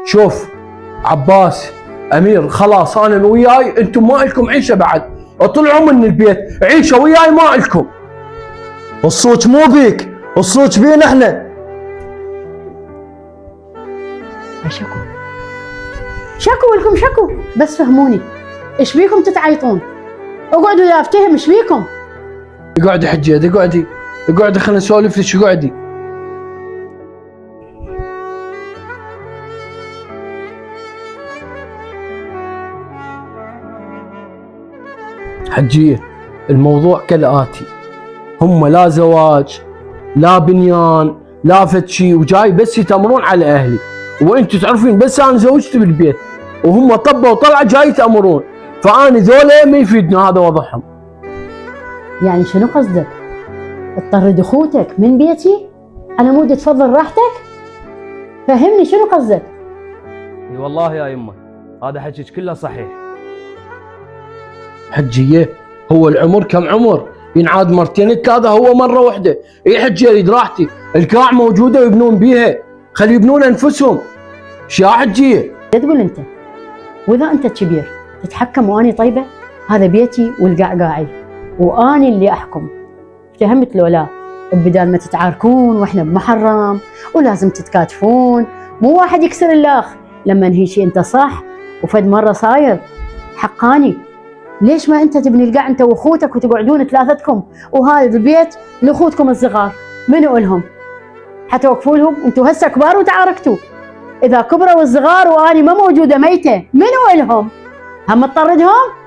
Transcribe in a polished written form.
شوف عباس امير، خلاص انا وياي انتم ما لكم عيشه بعد، اطلعوا من البيت، عيشه وياي ما لكم. الصوت مو بيك، الصوت بينا احنا. شكو لكم شكو، بس فهموني ايش بيكم تتعيطون؟ اقعدوا لا افتهم ايش بيكم. اقعدي حجيه، اقعدي خلينا نسولف لك، اقعدي. حجيه الموضوع كالآتي، هم لا زواج لا بنيان لا فد شي، وجاي بس يتامرون على اهلي، وانتم تعرفين بس انا زوجتي بالبيت، وهم طبوا وطلعوا جاي يتامرون، فانا ذولا ما يفيدنا هذا وضعهم. يعني شنو قصدك؟ تطرد اخوتك من بيتي على مود تفضل راحتك؟ فهمني شنو قصدك؟ اي والله يا يمه هذا حكيك كله صحيح. حجيه هو العمر كم عمر؟ ينعاد مرتين هذا هو مره واحده. اي حجيه اريد راحتي، القاع موجوده ويبنون بيها، خلي يبنون انفسهم. شو يا حجيه؟ تقول انت، واذا انت كبير تتحكم واني طيبه؟ هذا بيتي والقاع قاعي واني اللي احكم. فهمت لو لا؟ بدال ما تتعاركون واحنا بمحرم ولازم تتكاتفون، مو واحد يكسر الاخ. لما نهي شيء انت صح وفد مره صاير حقاني، ليش ما انت تبني القاع انت واخوتك وتقعدون ثلاثتكم، وهذا البيت لاخوتكم الصغار منو الهم؟ حتوقفوا لهم؟ انتم هسه كبار وتعاركتوا، اذا كبروا الصغار واني ما موجوده ميته منو الهم؟ هم تطردهم؟